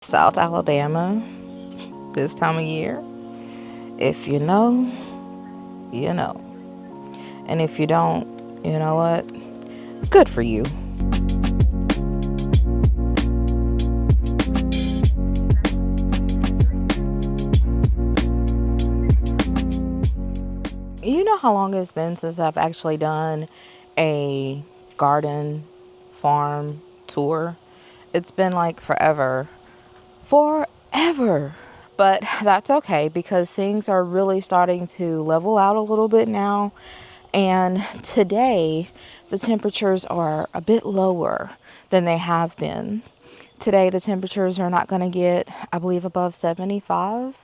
South Alabama this time of year. If you know, you know. And if you don't, you know what? Good for you. You know how long it's been since I've actually done a garden farm tour? It's been like forever. Forever. But that's okay because things are really starting to level out a little bit now. And today, the temperatures are a bit lower than they have been. Today, the temperatures are not going to get, I believe, above 75.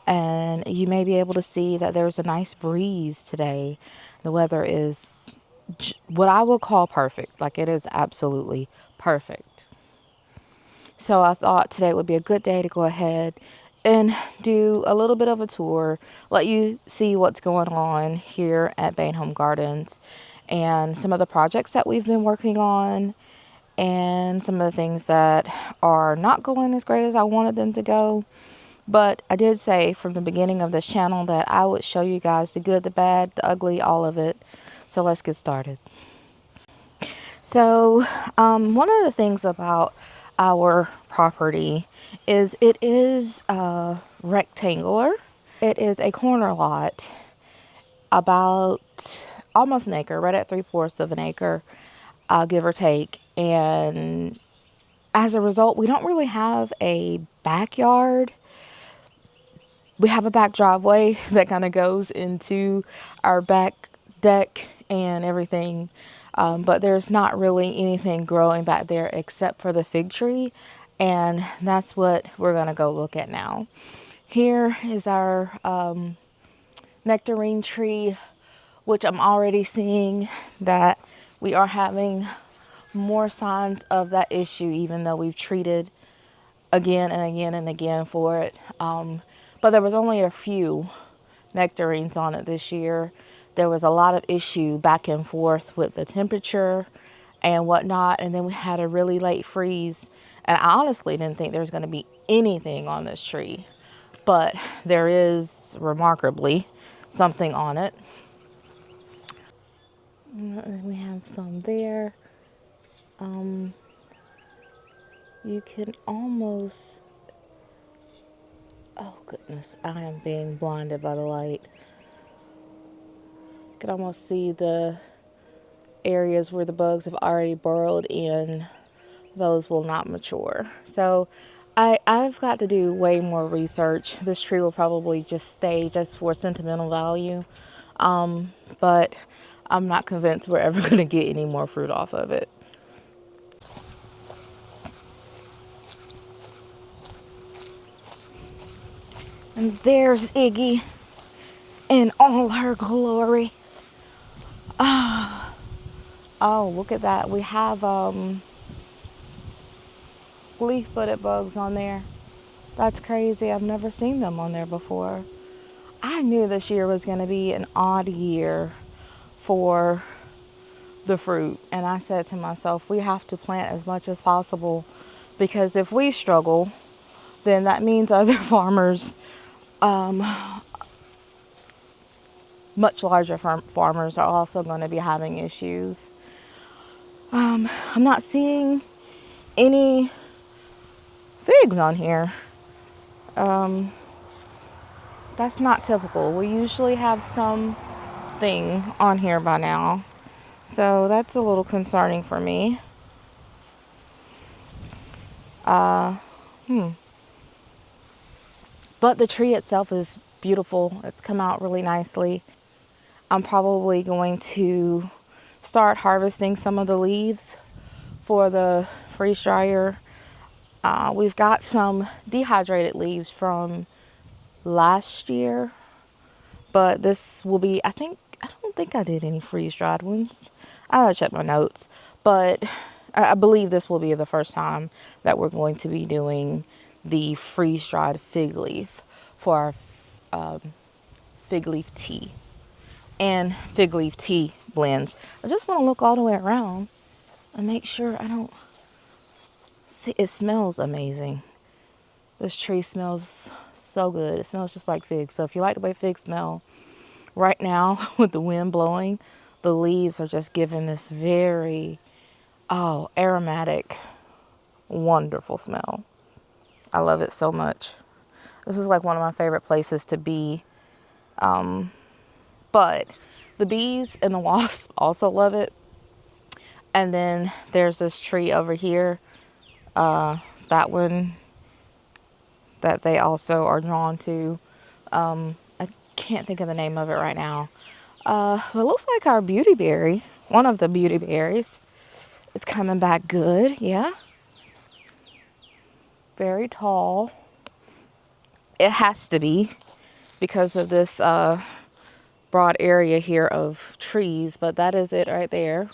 And you may be able to see that there's a nice breeze today. The weather is what I would call perfect. Like, it is absolutely perfect. So I thought today would be a good day to go ahead and do a little bit of a tour, let you see what's going on here at Olle Gardens and some of the projects that we've been working on and some of the things that are not going as great as I wanted them to go. But I did say from the beginning of this channel that I would show you guys the good, the bad, the ugly, all of it. So let's get started. So one of the things about our property is it is rectangular. It is a corner lot, about almost an acre, right at 3/4 of an acre, give or take. And as a result, we don't really have a backyard. We have a back driveway that kind of goes into our back deck and everything. But there's not really anything growing back there except for the fig tree. And that's what we're going to go look at now. Here is our nectarine tree, which I'm already seeing that we are having more signs of that issue, even though we've treated again and again and again for it. But there was only a few nectarines on it this year. There was a lot of issue back and forth with the temperature and whatnot. And then we had a really late freeze. And I honestly didn't think there was going to be anything on this tree. But there is, remarkably, something on it. We have some there. You can almost... Oh, goodness. I am being blinded by the light. You can almost see the areas where the bugs have already burrowed in. Those will not mature. So I've got to do way more research. This tree will probably just stay just for sentimental value. But I'm not convinced we're ever going to get any more fruit off of it. And there's Iggy in all her glory. Oh, look at that. We have leaf-footed bugs on there. That's crazy. I've never seen them on there before. I knew this year was going to be an odd year for the fruit. And I said to myself, we have to plant as much as possible, because if we struggle, then that means other farmers, much larger farmers, are also going to be having issues. I'm not seeing any figs on here. That's not typical. We usually have something on here by now. So that's a little concerning for me. But the tree itself is beautiful. It's come out really nicely. I'm probably going to start harvesting some of the leaves for the freeze dryer. We've got some dehydrated leaves from last year, but this will be, I don't think I did any freeze dried ones. I gotta check my notes, but I believe this will be the first time that we're going to be doing the freeze dried fig leaf for our fig leaf tea and fig leaf tea blends. I just want to look all the way around and make sure I don't see. It smells amazing. This tree smells so good. It smells just like figs. So if you like the way figs smell, right now with the wind blowing, the leaves are just giving this very, aromatic, wonderful smell. I love it so much. This is like one of my favorite places to be. But the bees and the wasps also love it. And then there's this tree over here. That one that they also are drawn to. I can't think of the name of it right now. But it looks like our beauty berry, one of the beauty berries, is coming back good. Yeah. Very tall. It has to be because of this broad area here of trees, but that is it right there.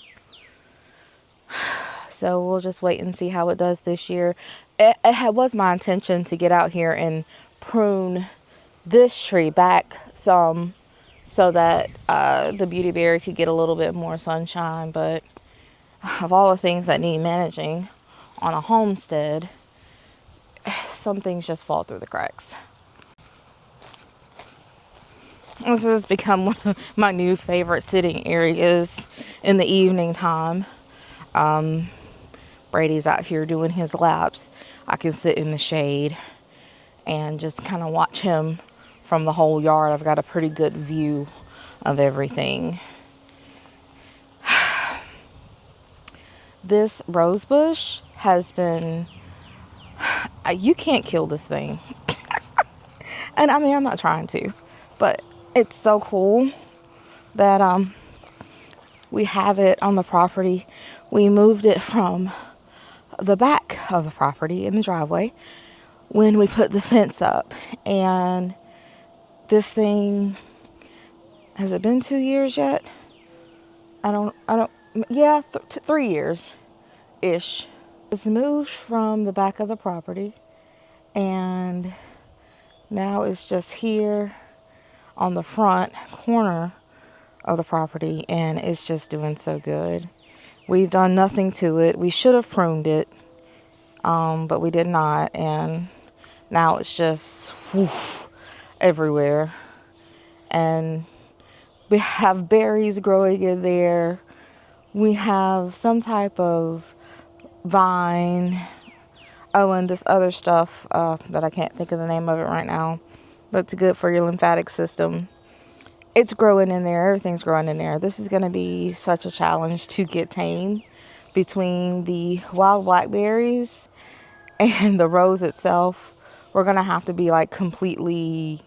So we'll just wait and see how it does this year. It was my intention to get out here and prune this tree back some so that the beauty berry could get a little bit more sunshine. But of all the things that need managing on a homestead, some things just fall through the cracks. This has become one of my new favorite sitting areas in the evening time. Brady's out here doing his laps. I can sit in the shade and just kind of watch him from the whole yard. I've got a pretty good view of everything. This rose bush has been, you can't kill this thing. And I mean, I'm not trying to, but it's so cool that we have it on the property. We moved it from the back of the property in the driveway when we put the fence up, and this thing, has it been 2 years yet? Yeah, 3 years ish. It's moved from the back of the property, and now it's just here on the front corner of the property, and it's just doing so good. We've done nothing to it. We should have pruned it, but we did not, and now it's just everywhere. And we have berries growing in there. We have some type of vine. Oh, and this other stuff that I can't think of the name of it right now. That's good for your lymphatic system. It's growing in there. Everything's growing in there. This is going to be such a challenge to get tame between the wild blackberries and the rose itself. We're going to have to be like completely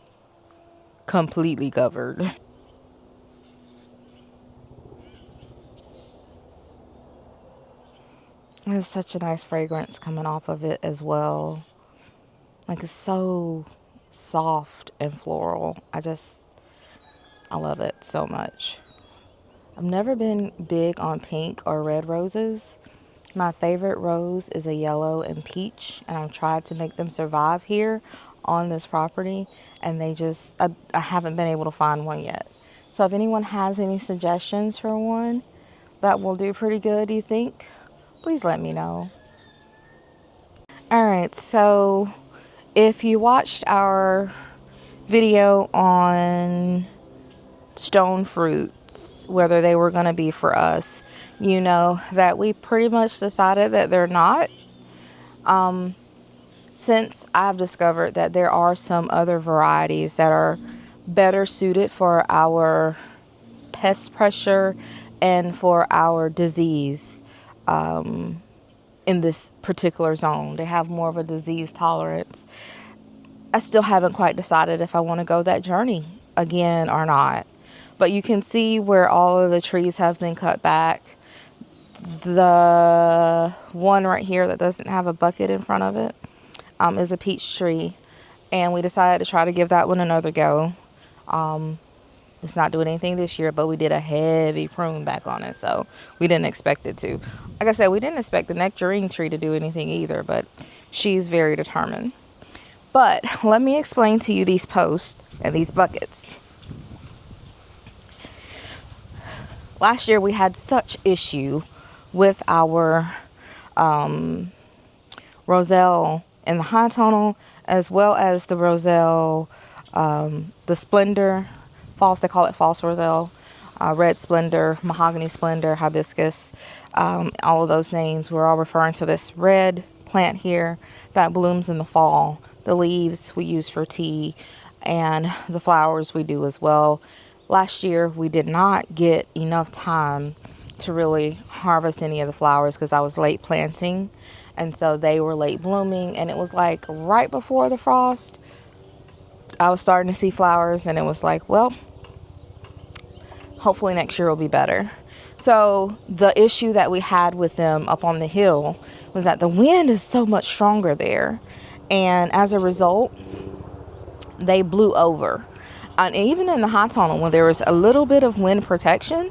covered. There's such a nice fragrance coming off of it as well. Like, it's so soft and floral. I love it so much. I've never been big on pink or red roses. My favorite rose is a yellow and peach, and I've tried to make them survive here on this property, and I haven't been able to find one yet. So if anyone has any suggestions for one that will do pretty good, you think, please let me know. All right, so if you watched our video on stone fruits, whether they were going to be for us, you know that we pretty much decided that they're not. Since I've discovered that there are some other varieties that are better suited for our pest pressure and for our disease in this particular zone. They have more of a disease tolerance. I still haven't quite decided if I want to go that journey again or not. But you can see where all of the trees have been cut back. The one right here that doesn't have a bucket in front of it is a peach tree. And we decided to try to give that one another go. It's not doing anything this year, but we did a heavy prune back on it. So we didn't expect it to. Like I said, we didn't expect the nectarine tree to do anything either, but she's very determined. But let me explain to you these posts and these buckets. Last year we had such issue with our roselle in the high tonal, as well as the roselle, the splendor, false, they call it false roselle, red splendor, mahogany splendor, hibiscus, all of those names. We're all referring to this red plant here that blooms in the fall. The leaves we use for tea, and the flowers we do as well. Last year we did not get enough time to really harvest any of the flowers because I was late planting, and so they were late blooming, and it was like right before the frost I was starting to see flowers, and it was like, well, hopefully next year will be better. So the issue that we had with them up on the hill was that the wind is so much stronger there, and as a result they blew over. And even in the high tunnel, when there was a little bit of wind protection,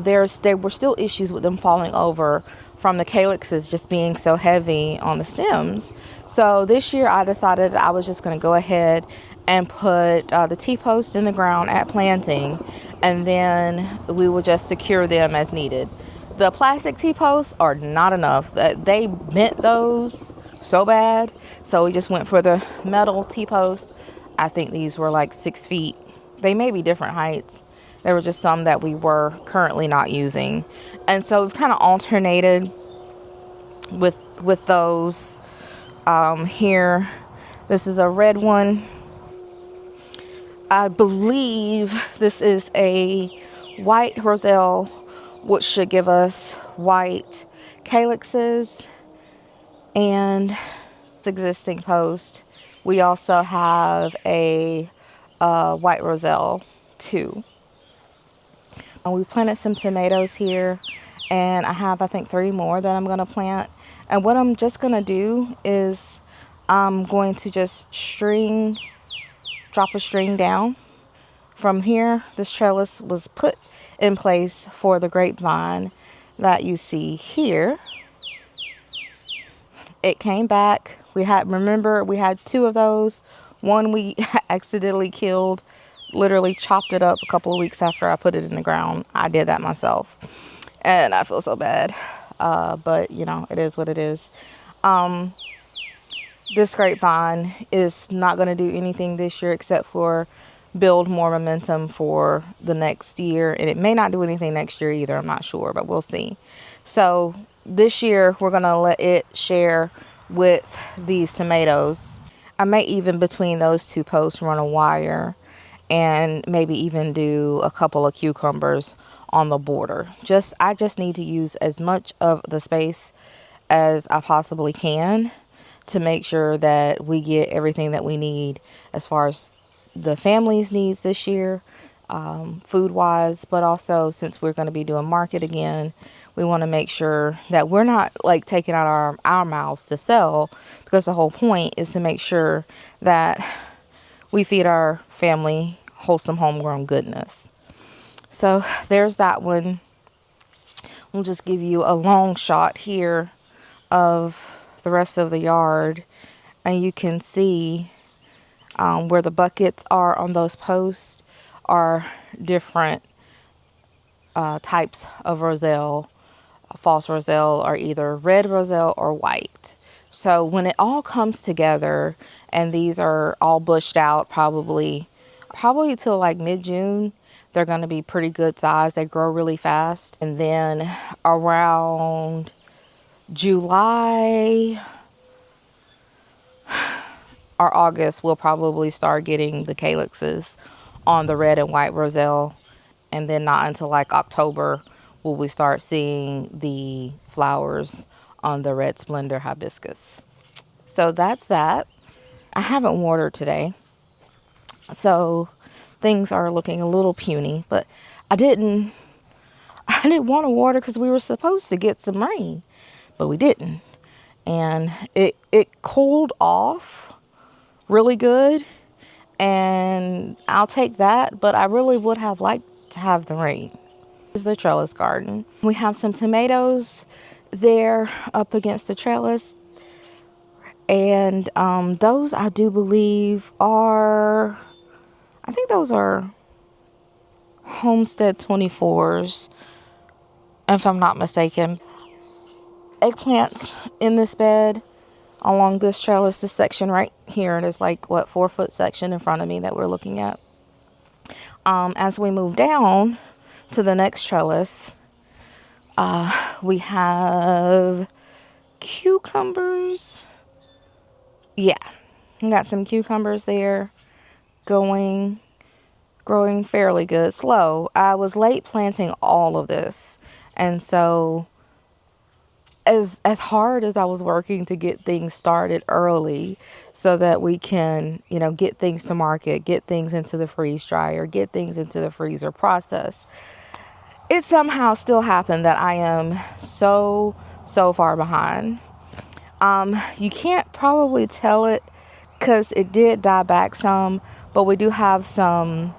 there were still issues with them falling over from the calyxes just being so heavy on the stems. So this year I decided I was just going to go ahead and put the T-post in the ground at planting, and then we will just secure them as needed. The plastic T-posts are not enough. They bent those so bad, so we just went for the metal T-posts. I think these were like 6 feet. They may be different heights. There were just some that we were currently not using. And so we've kind of alternated with those. Here, this is a red one. I believe this is a white roselle, which should give us white calyxes. And existing post, we also have a white roselle too. And we planted some tomatoes here, and I have, I think, 3 more that I'm going to plant. And what I'm just going to do is I'm going to just drop a string down from here. This trellis was put in place for the grapevine that you see here. It came back. Remember, we had 2 of those. One we accidentally killed, literally chopped it up a couple of weeks after I put it in the ground. I did that myself, and I feel so bad. But you know, it is what it is. This grapevine is not going to do anything this year except for build more momentum for the next year. And it may not do anything next year either. I'm not sure, but we'll see. So this year we're going to let it share with these tomatoes. I may even between those 2 posts run a wire and maybe even do a couple of cucumbers on the border. I just need to use as much of the space as I possibly can to make sure that we get everything that we need as far as the family's needs this year, food wise, but also since we're going to be doing market again, we want to make sure that we're not like taking out our mouths to sell, because the whole point is to make sure that we feed our family wholesome homegrown goodness. So there's that one. We'll just give you a long shot here of the rest of the yard, and you can see where the buckets are on those posts are different types of roselle. False roselle are either red roselle or white. So when it all comes together, and these are all bushed out probably till like mid-June, they're going to be pretty good size. They grow really fast. And then around July or August, we'll probably start getting the calyxes on the red and white roselle. And then not until like October will we start seeing the flowers on the red splendor hibiscus. So that's that. I haven't watered today, so things are looking a little puny, but I didn't want to water because we were supposed to get some rain, but we didn't. And it cooled off really good, and I'll take that, but I really would have liked to have the rain. This is the trellis garden. We have some tomatoes there up against the trellis, and those I do believe are, I think those are Homestead 24s, if I'm not mistaken. Eggplants in this bed along this trellis, this section right here. There's like, what, 4-foot section in front of me that we're looking at. As we move down to the next trellis, we have cucumbers. Yeah, we got some cucumbers there growing fairly good. Slow. I was late planting all of this, and so as hard as I was working to get things started early so that we can, get things to market, get things into the freeze dryer, get things into the freezer process, it somehow still happened that I am so far behind. You can't probably tell it because it did die back some, but we do have some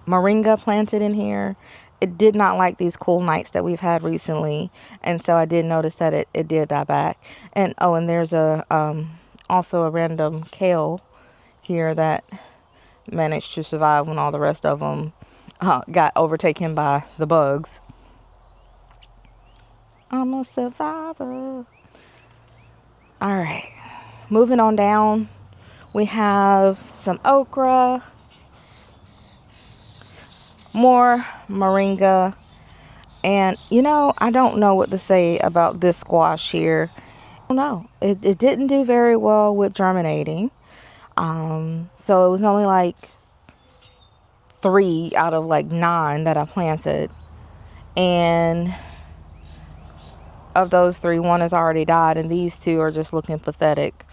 moringa planted in here. It did not like these cool nights that we've had recently, and so I did notice that it did die back. And and there's also a random kale here that managed to survive when all the rest of them got overtaken by the bugs. I'm a survivor. All right, moving on down, we have some okra, more moringa, and I don't know what to say about this squash here. I don't know. It didn't do very well with germinating. So it was only like 3 out of like 9 that I planted, and of those 3, 1 has already died, and these 2 are just looking pathetic.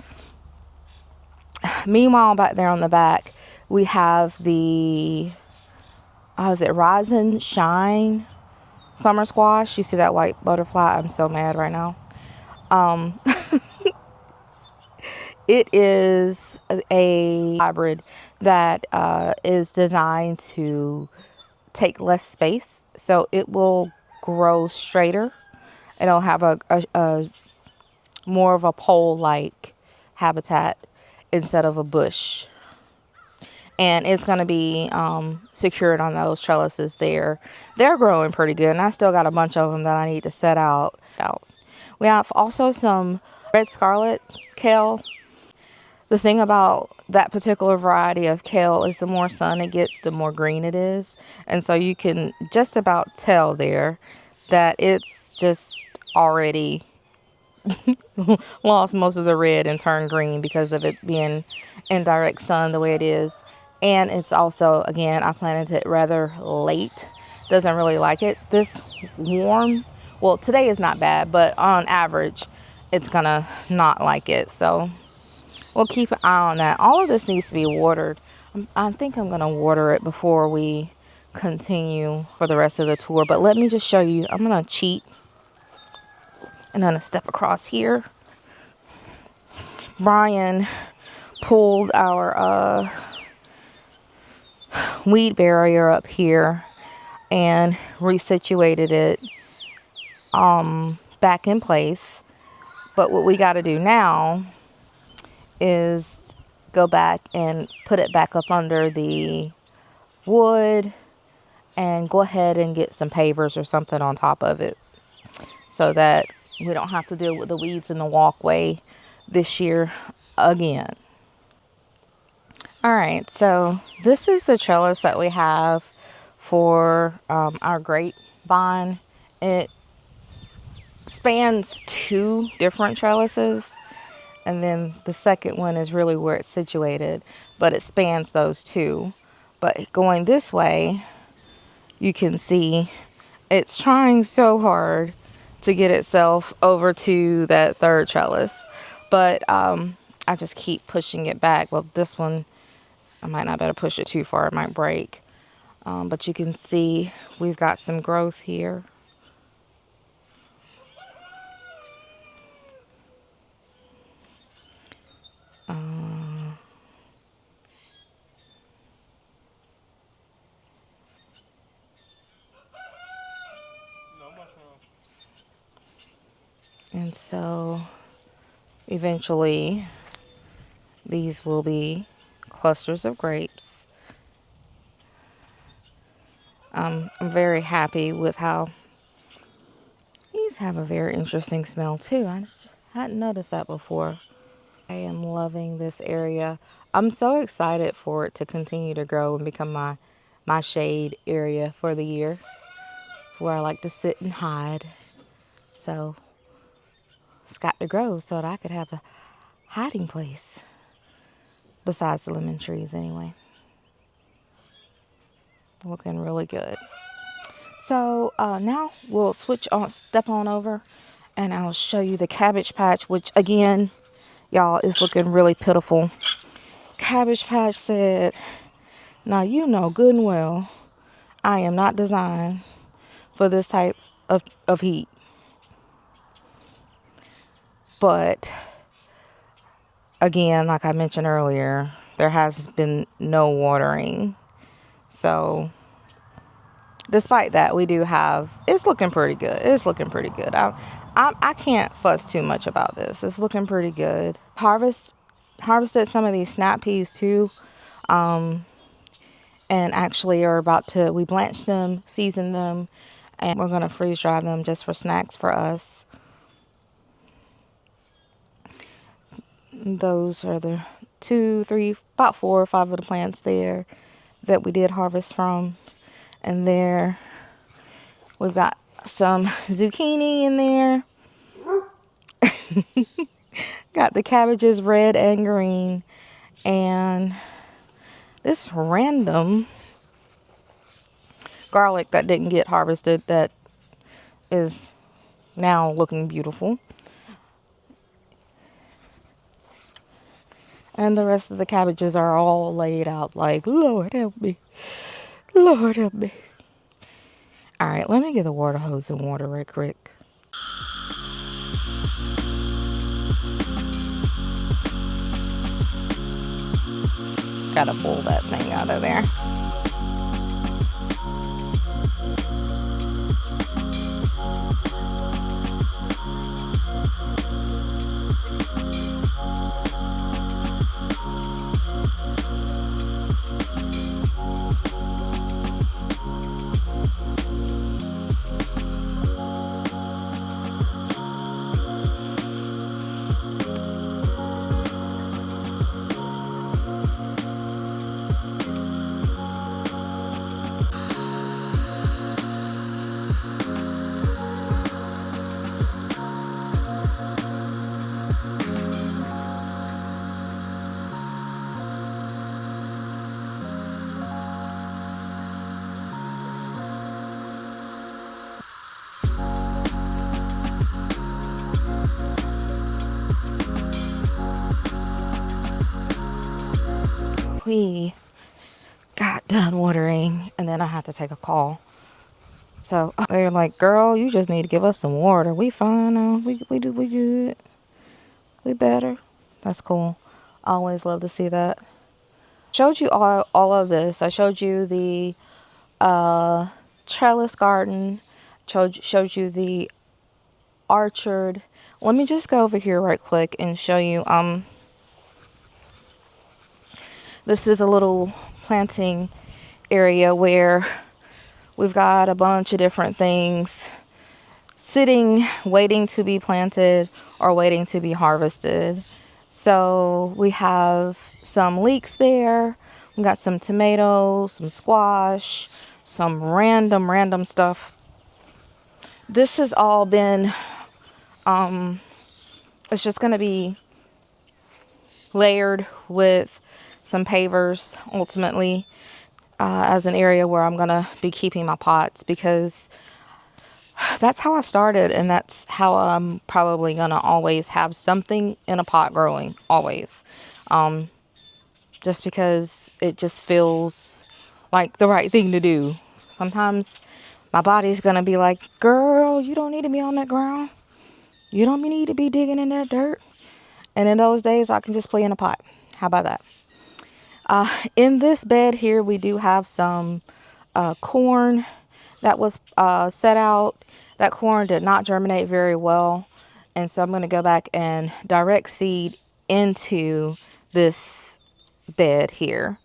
Meanwhile, back there on the back, we have the is it Rise and Shine summer squash. You see that white butterfly? I'm so mad right now. It is a hybrid that is designed to take less space, so it will grow straighter. It'll have a more of a pole-like habitat instead of a bush. And it's going to be secured on those trellises there. They're growing pretty good, and I still got a bunch of them that I need to set out. We have also some red scarlet kale. The thing about that particular variety of kale is the more sun it gets, the more green it is. And so you can just about tell there that it's just already lost most of the red and turned green because of it being in direct sun the way it is. And it's also, again, I planted it rather late. Doesn't really like it this warm. Well, today is not bad, but on average, it's gonna not like it. So we'll keep an eye on that. All of this needs to be watered. I think I'm gonna water it before we continue for the rest of the tour. But let me just show you. I'm gonna cheat, and I'm gonna step across here. Brian pulled our weed barrier up here and resituated it back in place. But what we got to do now is go back and put it back up under the wood and go ahead and get some pavers or something on top of it so that we don't have to deal with the weeds in the walkway this year again. All right, so this is the trellis that we have for our grapevine. It spans 2 different trellises, and then the second one is really where it's situated, but it spans those 2. But going this way, you can see it's trying so hard to get itself over to that 3rd trellis, but I just keep pushing it back. Well, this one, I might not better push it too far, it might break. But you can see we've got some growth here. And so eventually these will be clusters of grapes. I'm very happy with how these have a very interesting smell too. I just Hadn't noticed that before. I am loving this area. I'm so excited for it to continue to grow and become my shade area for the year. It's where I like to sit and hide. So it's got to grow so that I could have a hiding place. Besides the lemon trees anyway. Looking really good. So now we'll step on over and I'll show you the cabbage patch, which again, y'all, is looking really pitiful. Cabbage patch said, now you know good and well, I am not designed for this type of heat. But again, like I mentioned earlier, there has been no watering. So despite that, we do have, it's looking pretty good. It's looking pretty good. I can't fuss too much about this. It's looking pretty good. Harvested some of these snap peas too. And actually we blanched them, seasoned them, and we're going to freeze dry them just for snacks for us. Those are the 2, 3, about 4 or 5 of the plants there that we did harvest from. And there we've got some zucchini in there. Got the cabbages red and green. And this random garlic that didn't get harvested that is now looking beautiful. And the rest of the cabbages are all laid out like, Lord help me. Lord help me. All right, let me get the water hose and water right quick. Gotta pull that thing out of there. We got done watering and then I had to take a call. So they're like, girl, you just need to give us some water. We fine now. We good. We better. That's cool. I always love to see that. Showed you all of this. I showed you the trellis garden. Showed you the orchard. Let me just go over here right quick and show you. This is a little planting area where we've got a bunch of different things sitting, waiting to be planted or waiting to be harvested. So we have some leeks there. We got some tomatoes, some squash, some random stuff. This has all been, it's just going to be layered with some pavers ultimately as an area where I'm going to be keeping my pots, because that's how I started, and that's how I'm probably going to always have something in a pot growing, always. Just because it just feels like the right thing to do. Sometimes my body's going to be like, girl, you don't need to be on that ground. You don't need to be digging in that dirt. And in those days, I can just play in a pot. How about that? In this bed here, we do have some corn that was set out. That corn did not germinate very well. And so I'm going to go back and direct seed into this bed here.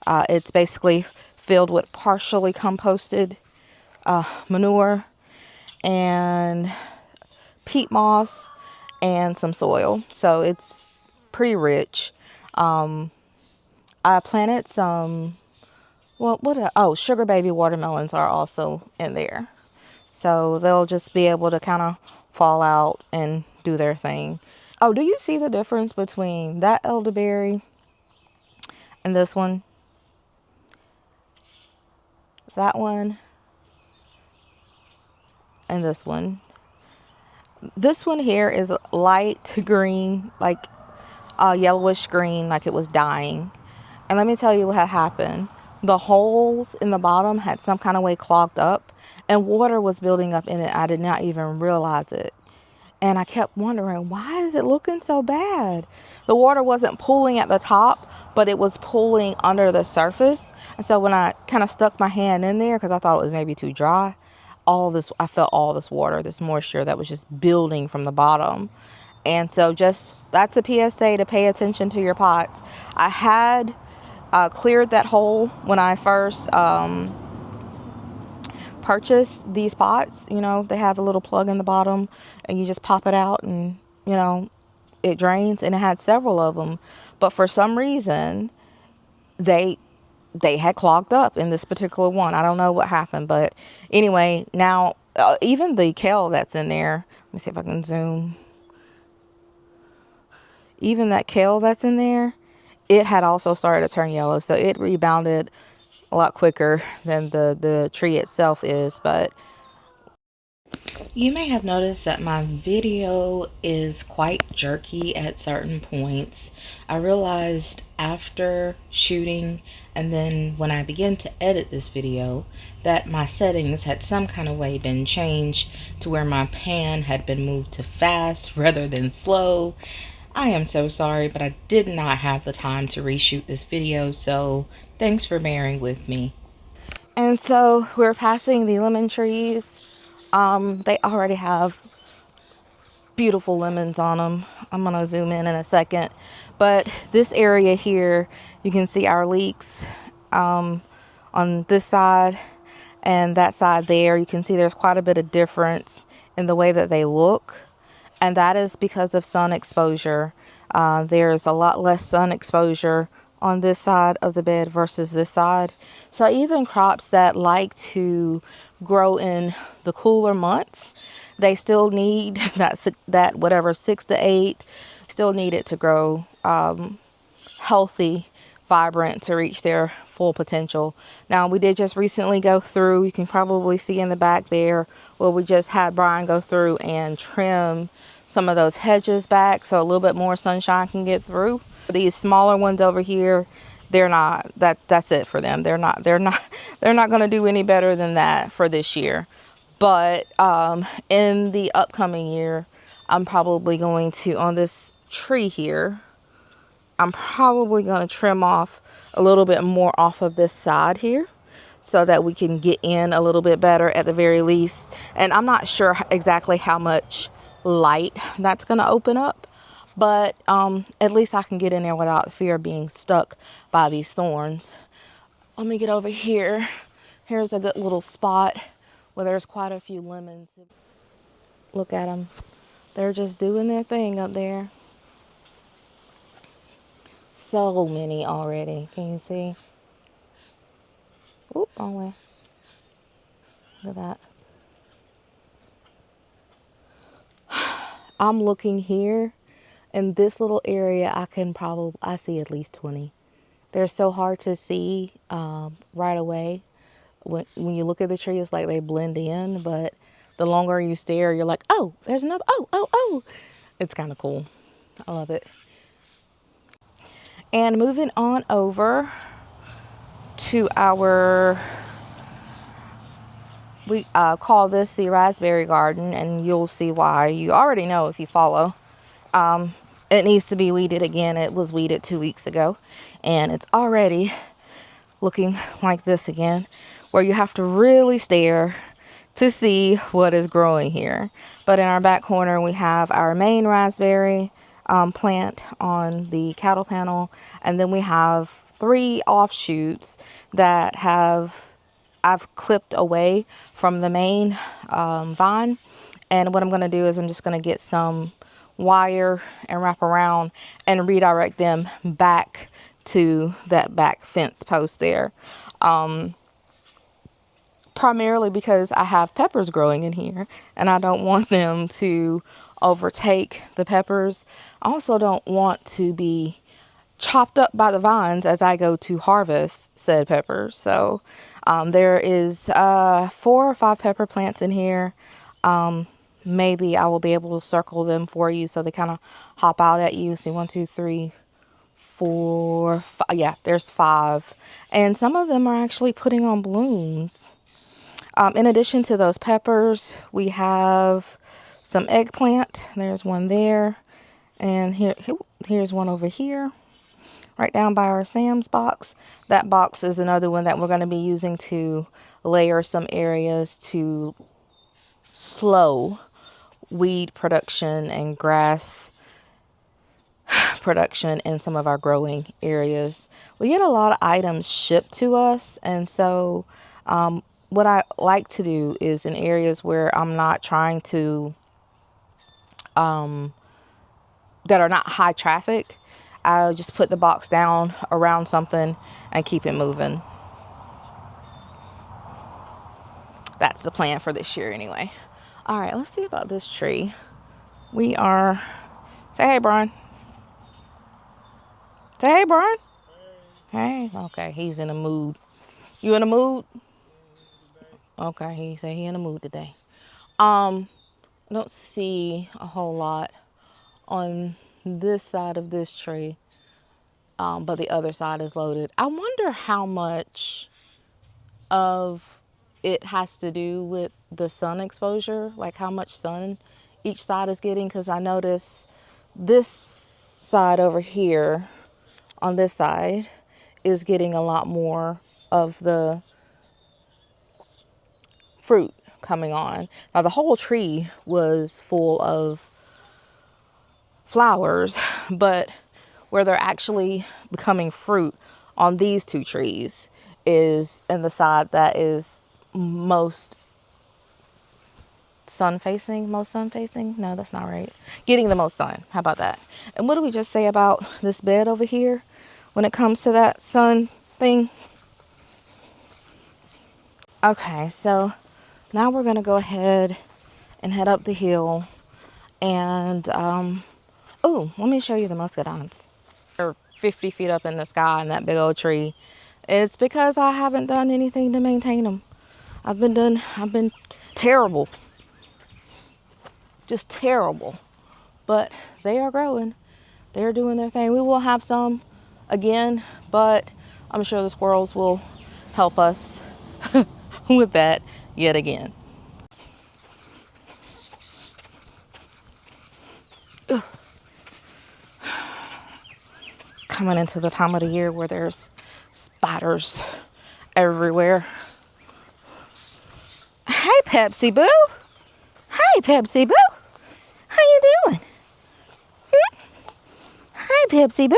It's basically filled with partially composted manure and peat moss and some soil. So it's pretty rich. I planted some, well, sugar baby watermelons are also in there. So they'll just be able to kind of fall out and do their thing. Oh, do you see the difference between that elderberry and this one? That one and this one. This one here is light green, like yellowish green, like it was dying. And let me tell you what had happened. The holes in the bottom had some kind of way clogged up and water was building up in it. I did not even realize it. And I kept wondering, why is it looking so bad? The water wasn't pooling at the top, but it was pooling under the surface. And so when I kind of stuck my hand in there, because I thought it was maybe too dry, I felt all this water, this moisture that was just building from the bottom. And so that's a PSA to pay attention to your pots. I had cleared that hole when I first purchased these pots. You know, they have a little plug in the bottom and you just pop it out and, you know, it drains, and it had several of them. But for some reason, they had clogged up in this particular one. I don't know what happened, but anyway, now even the kale that's in there, let me see if I can zoom. Even that kale that's in there, it had also started to turn yellow. So it rebounded a lot quicker than the tree itself is. But you may have noticed that my video is quite jerky at certain points. I realized after shooting and then when I began to edit this video that my settings had some kind of way been changed to where my pan had been moved to fast rather than slow. I am so sorry, but I did not have the time to reshoot this video, so thanks for bearing with me. And so we're passing the lemon trees. They already have beautiful lemons on them. I'm gonna zoom in a second, but this area here, you can see our leeks on this side and that side there. You can see there's quite a bit of difference in the way that they look. And that is because of sun exposure. There's a lot less sun exposure on this side of the bed versus this side. So even crops that like to grow in the cooler months, they still need that whatever 6 to 8, still need it to grow healthy, vibrant, to reach their full potential. Now, we did just recently go through, you can probably see in the back there, where we just had Brian go through and trim some of those hedges back so a little bit more sunshine can get through. These smaller ones over here, they're not, that's it for them. They're not going to do any better than that for this year. But in the upcoming year, I'm probably going to, on this tree here, I'm probably going to trim off a little bit more off of this side here so that we can get in a little bit better at the very least. And I'm not sure exactly how much light that's going to open up, but at least I can get in there without fear of being stuck by these thorns. Let me get over here. Here's a good little spot where there's quite a few lemons. Look at them. They're just doing their thing up there. So many already. Can you see? Oop, wrong way. Look at that. I'm looking here in this little area. I see at least 20. They're so hard to see right away. When you look at the tree, it's like they blend in, but the longer you stare, you're like, oh, there's another, oh. It's kind of cool. I love it. And moving on over to we call this the raspberry garden, and you'll see why. You already know if you follow. It needs to be weeded again. It was weeded 2 weeks ago, and it's already looking like this again, where you have to really stare to see what is growing here. But in our back corner, we have our main raspberry plant on the cattle panel, and then we have 3 offshoots that I've clipped away from the main vine. And what I'm going to do is I'm just going to get some wire and wrap around and redirect them back to that back fence post there. Primarily because I have peppers growing in here and I don't want them to overtake the peppers. I also don't want to be chopped up by the vines as I go to harvest said peppers. So there is 4 or 5 pepper plants in here. Maybe I will be able to circle them for you so they kind of hop out at you. See, 1, 2, 3, 4, 5. Yeah, there's 5. And some of them are actually putting on blooms. In addition to those peppers, we have some eggplant. There's one there. And here's one over here, right down by our Sam's box. That box is another one that we're going to be using to layer some areas to slow weed production and grass production in some of our growing areas. We get a lot of items shipped to us, and so what I like to do is in areas where I'm not trying to that are not high traffic, I'll just put the box down around something and keep it moving. That's the plan for this year anyway. All right, let's see about this tree. We are, say hey, Brian. Say hey, Brian. Hey. Okay, he's in a mood. You in a mood? Okay, he said he in a mood today. I don't see a whole lot on this side of this tree, but the other side is loaded. I wonder how much of it has to do with the sun exposure, like how much sun each side is getting, because I notice this side over here on this side is getting a lot more of the fruit coming on. Now the whole tree was full of flowers, but where they're actually becoming fruit on these 2 trees is in the side that is most sun facing. No, that's not right. Getting the most sun. How about that? And what do we just say about this bed over here when it comes to that sun thing? Okay, so now we're gonna go ahead and head up the hill, and oh, let me show you the muscadines. They're 50 feet up in the sky in that big old tree. It's because I haven't done anything to maintain them. I've been terrible. Just terrible. But they are growing. They're doing their thing. We will have some again, but I'm sure the squirrels will help us with that yet again. Ugh. Coming into the time of the year where there's spiders everywhere. Hey, Pepsi Boo. Hey, Pepsi Boo. How you doing? Hi, Pepsi Boo.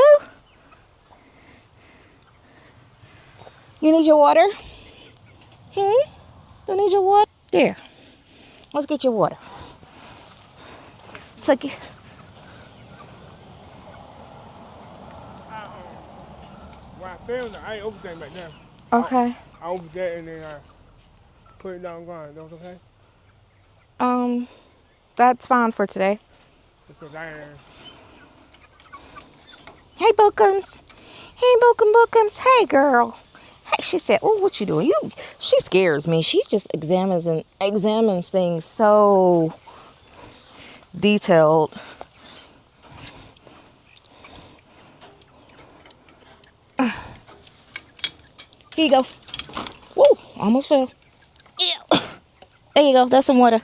You need your water? Don't need your water? There. Let's get your water. It's like... When I filmed it, I ain't open that back there. Okay. I opened that and then I put it down the ground. That was okay? That's fine for today. Because I Hey, Bookums. Hey, Bookums. Hey, girl. Hey, she said, oh, what you doing? She scares me. She just examines things so detailed. Here you go. Woo, almost fell. Yeah. There you go. That's some water.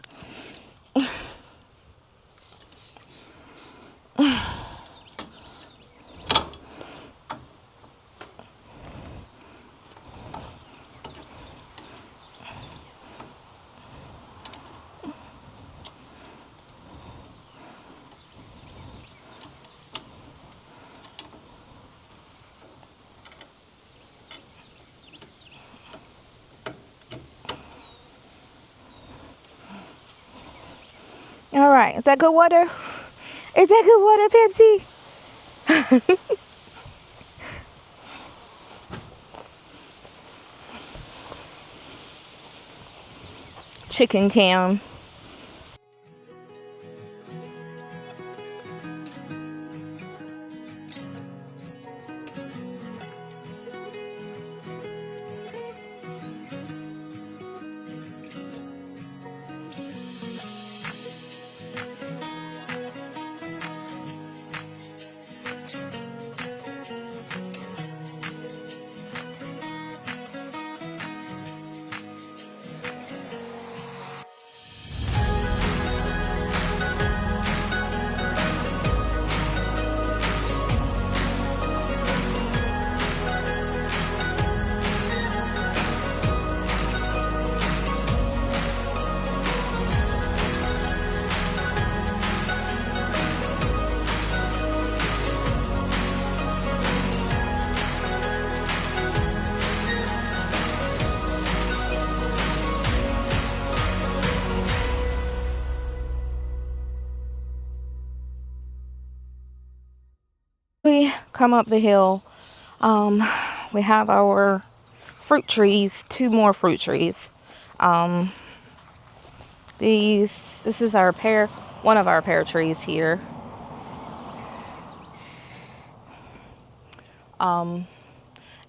All right. Is that good water? Is that good water, Pepsi? Chicken cam. We come up the hill. We have our fruit trees, 2 more fruit trees. This is our one of our pear trees here.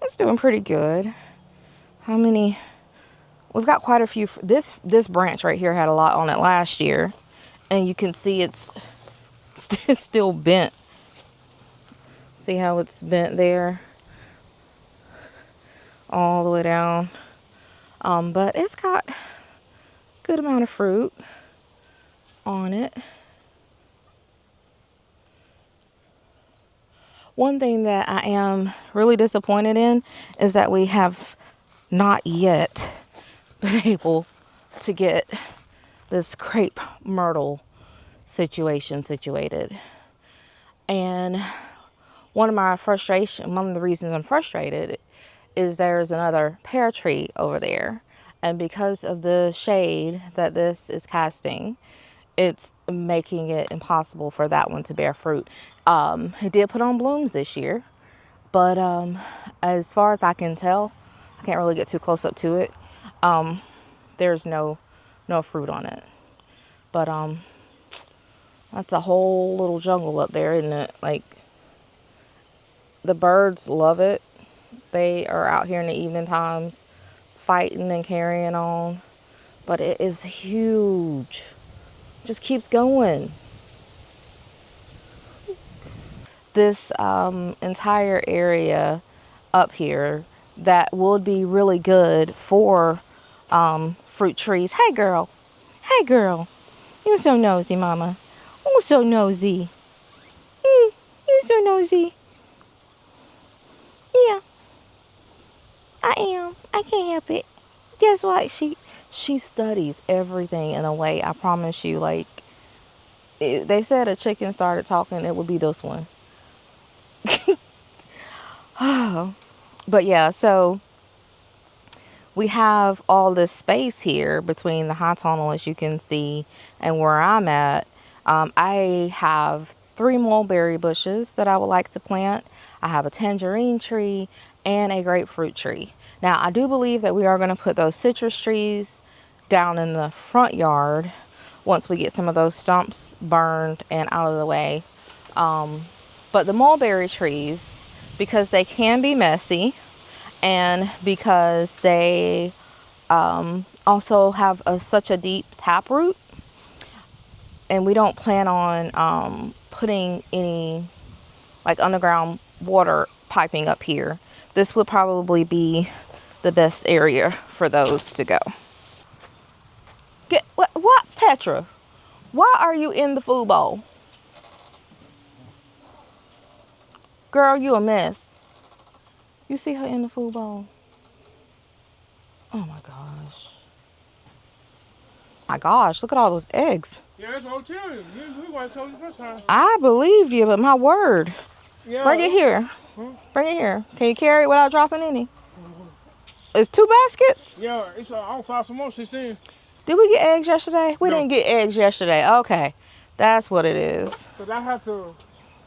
It's doing pretty good. How many? We've got quite a few. This branch right here had a lot on it last year, and you can see it's still bent. See how it's bent there? All the way down. But it's got a good amount of fruit on it. One thing that I am really disappointed in is that we have not yet been able to get this crepe myrtle situation situated. And one of the reasons I'm frustrated is there's another pear tree over there. And because of the shade that this is casting, it's making it impossible for that one to bear fruit. It did put on blooms this year, but as far as I can tell, I can't really get too close up to it. There's no fruit on it. But that's a whole little jungle up there, isn't it? Like, the birds love it. They are out here in the evening times fighting and carrying on. But it is huge. It just keeps going. This entire area up here that would be really good for fruit trees. Hey girl. Hey girl. You're so nosy, mama. Oh, so nosy. You're so nosy. Yeah. I am. I can't help it. Guess what? She studies everything in a way. I promise you. Like, they said a chicken started talking, it would be this one. But yeah, so we have all this space here between the high tunnel, as you can see, and where I'm at. I have 3 mulberry bushes that I would like to plant. I have a tangerine tree and a grapefruit tree. Now, I do believe that we are going to put those citrus trees down in the front yard once we get some of those stumps burned and out of the way. But the mulberry trees, because they can be messy and because they also have such a deep taproot, and we don't plan on putting any like underground water piping up here, this would probably be the best area for those to go. What, Petra? Why are you in the food bowl? Girl, you a mess. You see her in the food bowl? Oh my gosh. My gosh, look at all those eggs. Yeah, that's what I'm telling you. We want to tell you the first time. I believed you, but my word. Yeah. Bring it here. Bring it here. Can you carry it without dropping any? It's 2 baskets? Yeah, it's I'll find some more 16. Did we get eggs yesterday? We didn't get eggs yesterday. Okay. That's what it is. Because I have to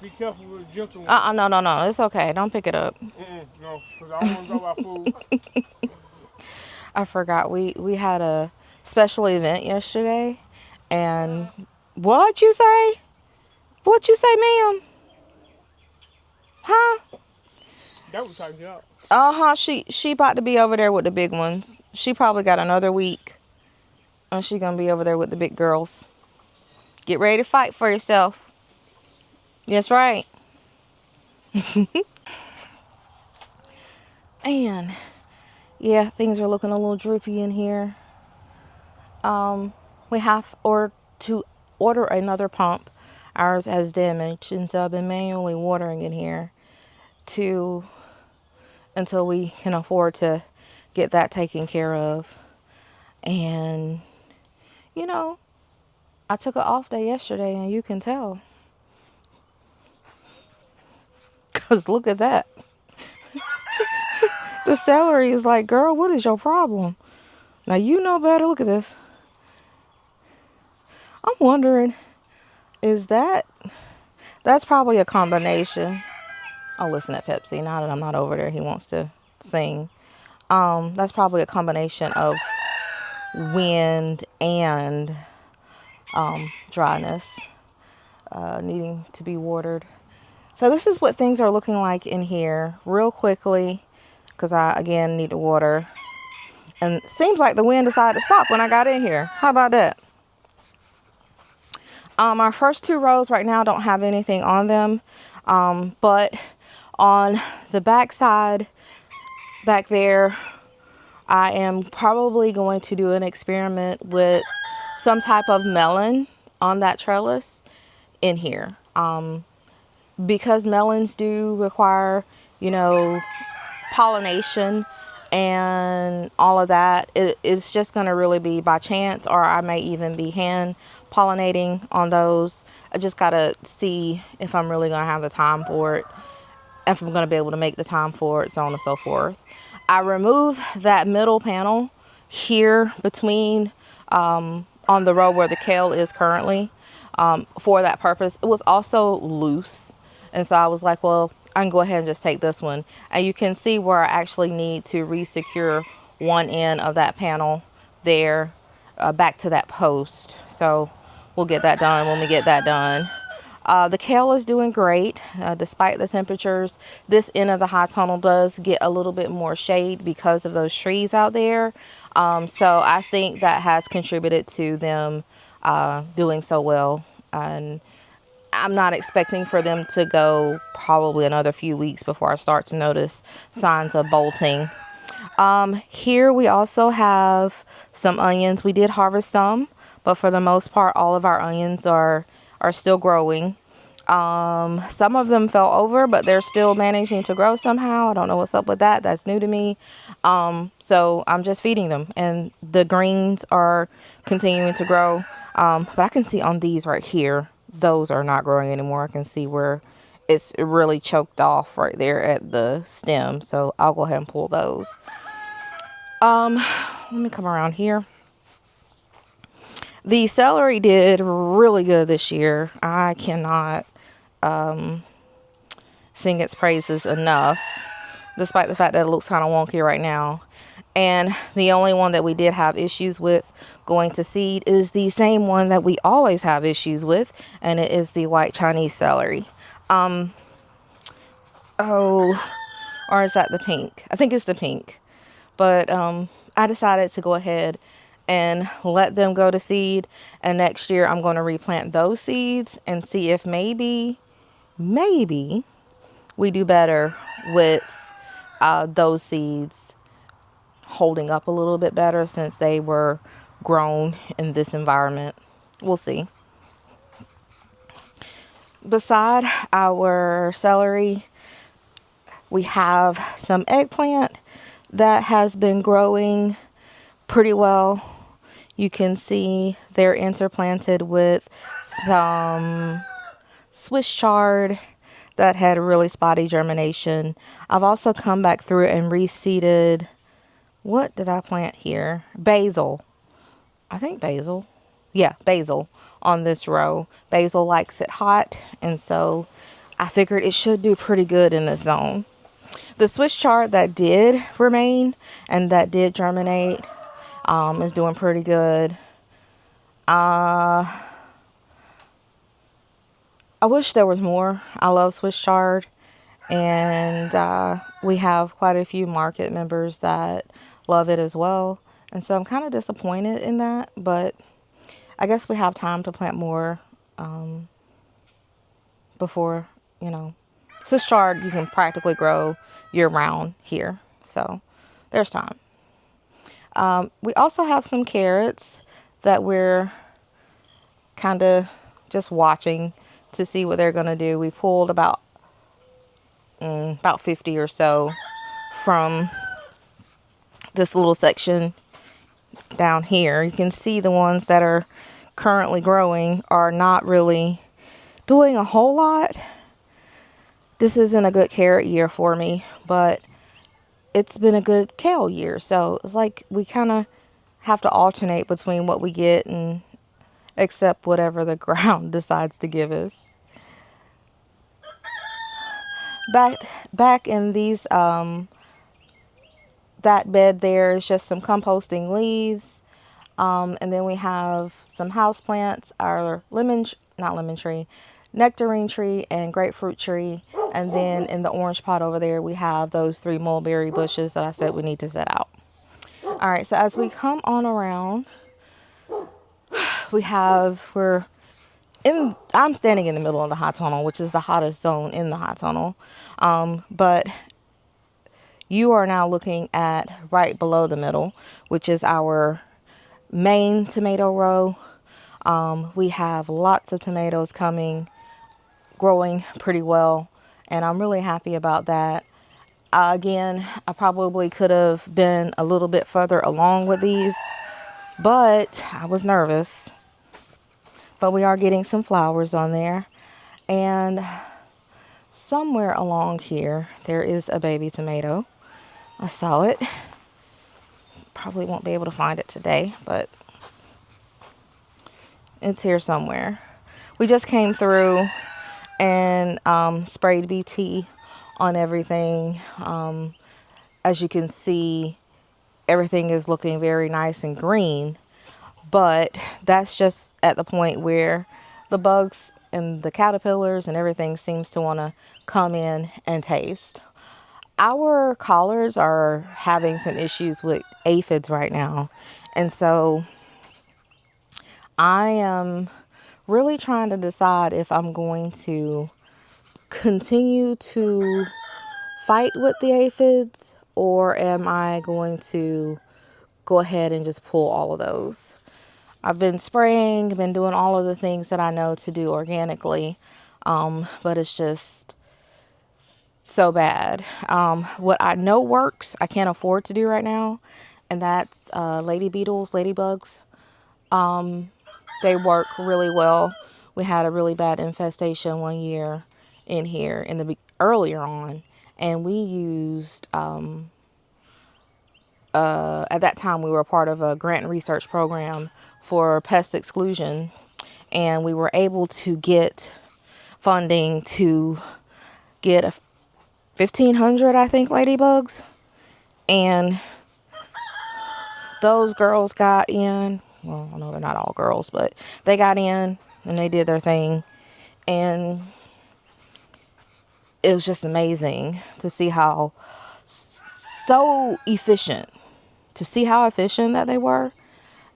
be careful with gentle ones. No. It's okay. Don't pick it up. No, because I don't want to drop our food. I forgot we had a special event yesterday, and what you say? What you say, ma'am? Huh? That would tighten you up. She about to be over there with the big ones. She probably got another week, and she gonna be over there with the big girls. Get ready to fight for yourself. That's right. And yeah, things are looking a little droopy in here. We have to order another pump. Ours has damaged, and so I've been manually watering in here until we can afford to get that taken care of. And you know, I took an off day yesterday, and you can tell, cause look at that. The celery is like, girl, what is your problem? Now you know better. Look at this. I'm wondering, that's probably a combination. Oh, listen at Pepsi. Now that I'm not over there, he wants to sing. That's probably a combination of wind and dryness, needing to be watered. So this is what things are looking like in here real quickly, because I, again, need to water. And it seems like the wind decided to stop when I got in here. How about that? Our first two rows right now don't have anything on them. But on the back side, back there, I am probably going to do an experiment with some type of melon on that trellis in here. Because melons do require, pollination and all of that, it's just going to really be by chance, or I may even be hand pollinating on those. I just got to see if I'm really going to have the time for it, if I'm going to be able to make the time for it, so on and so forth. I removed that middle panel here between on the row where the kale is currently for that purpose. It was also loose, and so I was like, well, I can go ahead and just take this one. And you can see where I actually need to re-secure one end of that panel there back to that post. So we'll get that done when we get that done. The kale is doing great despite the temperatures. This end of the high tunnel does get a little bit more shade because of those trees out there. So I think that has contributed to them doing so well. And I'm not expecting for them to go probably another few weeks before I start to notice signs of bolting. Here we also have some onions. We did harvest some, but for the most part, all of our onions are still growing. Some of them fell over, but they're still managing to grow somehow. I don't know what's up with that. That's new to me. So I'm just feeding them, and the greens are continuing to grow. But I can see on these right here, those are not growing anymore. I can see where it's really choked off right there at the stem. So I'll go ahead and pull those. Let me come around here. The celery did really good this year. I cannot sing its praises enough, despite the fact that it looks kind of wonky right now. And the only one that we did have issues with going to seed is the same one that we always have issues with, and it is the white Chinese celery. Or is that the pink? I think it's the pink. But I decided to go ahead and let them go to seed, and next year I'm going to replant those seeds and see if maybe we do better with those seeds holding up a little bit better since they were grown in this environment. We'll see. Beside our celery, we have some eggplant that has been growing pretty well. You can see they're interplanted with some Swiss chard that had really spotty germination. I've also come back through and reseeded. What did I plant here? Basil. I think basil. basil on this row. Basil likes it hot, and so I figured it should do pretty good in this zone. The Swiss chard that did remain and that did germinate is doing pretty good. I wish there was more. I love Swiss chard, and we have quite a few market members that love it as well. And so I'm kind of disappointed in that, but I guess we have time to plant more before, Swiss chard you can practically grow year round here. So there's time. We also have some carrots that we're kind of just watching to see what they're going to do. We pulled about 50 or so from this little section down here. You can see the ones that are currently growing are not really doing a whole lot. This isn't a good carrot year for me, but it's been a good kale year. So it's like we kind of have to alternate between what we get and accept whatever the ground decides to give us. Back in these that bed there is just some composting leaves, and then we have some house plants, our nectarine tree and grapefruit tree, and then in the orange pot over there we have those 3 mulberry bushes that I said we need to set out. All right, so as we come on around, I'm standing in the middle of the hot tunnel, which is the hottest zone in the hot tunnel. But you are now looking at right below the middle, which is our main tomato row. We have lots of tomatoes growing pretty well, and I'm really happy about that. Again, I probably could have been a little bit further along with these, but I was nervous. But we are getting some flowers on there. And somewhere along here, there is a baby tomato. I saw it. Probably won't be able to find it today, but it's here somewhere. We just came through and sprayed BT on everything. As you can see, everything is looking very nice and green. But that's just at the point where the bugs and the caterpillars and everything seems to want to come in and taste. Our collards are having some issues with aphids right now. And so I am really trying to decide if I'm going to continue to fight with the aphids, or am I going to go ahead and just pull all of those. I've been spraying, been doing all of the things that I know to do organically, but it's just so bad. What I know works, I can't afford to do right now, and that's lady beetles, ladybugs. They work really well. We had a really bad infestation one year in here earlier on, and we used at that time we were a part of a grant and research program for pest exclusion, and we were able to get funding to get 1,500, I think, ladybugs, and those girls got in. Well, I know they're not all girls, but they got in and they did their thing, and it was just amazing to see how efficient that they were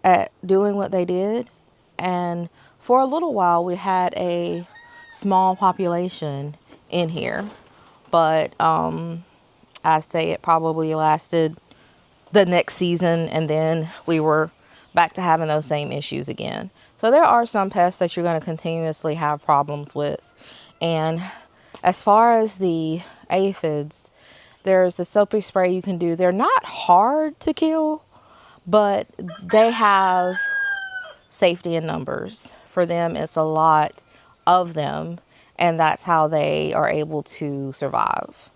at doing what they did. And for a little while we had a small population in here, but I say it probably lasted the next season, and then we were back to having those same issues again. So there are some pests that you're going to continuously have problems with. And as far as the aphids, there's a soapy spray you can do. They're not hard to kill, but they have safety in numbers. For them, it's a lot of them, and that's how they are able to survive.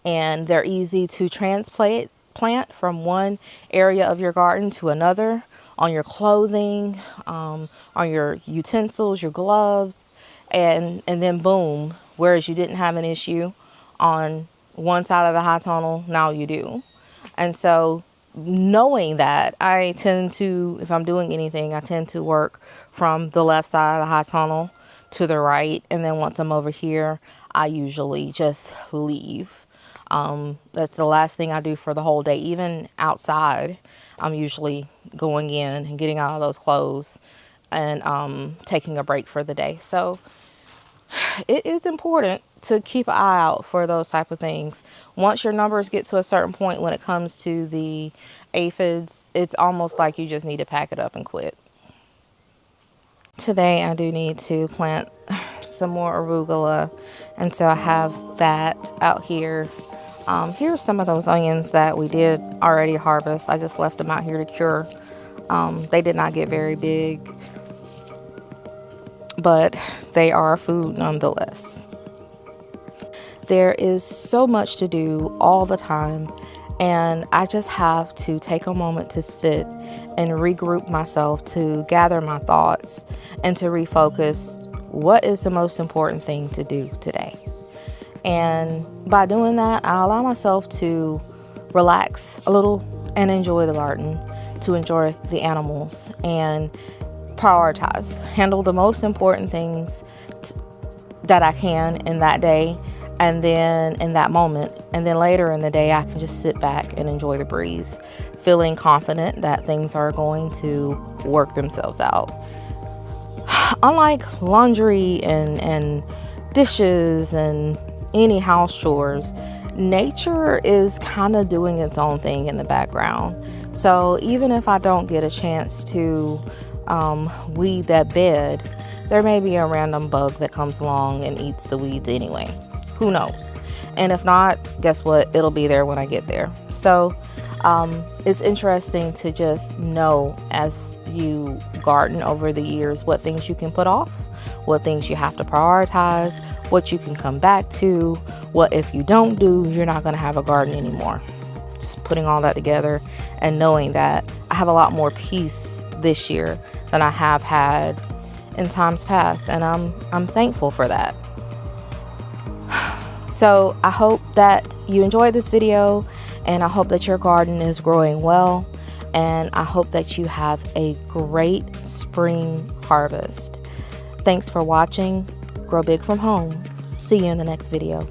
And they're easy to transplant plant from one area of your garden to another, on your clothing, on your utensils, your gloves, and then boom, whereas you didn't have an issue on one side of the high tunnel, now you do. And so knowing that, I tend to, if I'm doing anything, I tend to work from the left side of the high tunnel to the right. And then once I'm over here, I usually just leave. That's the last thing I do for the whole day. Even outside, I'm usually going in and getting out of those clothes and taking a break for the day. So it is important to keep an eye out for those type of things. Once your numbers get to a certain point when it comes to the aphids, it's almost like you just need to pack it up and quit. Today I do need to plant some more arugula, and so I have that out here. Here's some of those onions that we did already harvest. I just left them out here to cure. They did not get very big, but they are food nonetheless. There is so much to do all the time, and I just have to take a moment to sit and regroup myself, to gather my thoughts, and to refocus what is the most important thing to do today. And by doing that, I allow myself to relax a little and enjoy the garden, to enjoy the animals, and prioritize, handle the most important things that I can in that day, and then in that moment, and then later in the day I can just sit back and enjoy the breeze, feeling confident that things are going to work themselves out. Unlike laundry and dishes and any house chores, nature is kind of doing its own thing in the background. So even if I don't get a chance to weed that bed, there may be a random bug that comes along and eats the weeds anyway. Who knows? And if not, guess what? It'll be there when I get there. So it's interesting to just know, as you garden over the years, what things you can put off, what things you have to prioritize, what you can come back to, what if you don't do, you're not going to have a garden anymore. Just putting all that together and knowing that I have a lot more peace this year than I have had in times past, and I'm thankful for that. So I hope that you enjoyed this video, and I hope that your garden is growing well, and I hope that you have a great spring harvest. Thanks for watching. Grow big from home. See you in the next video.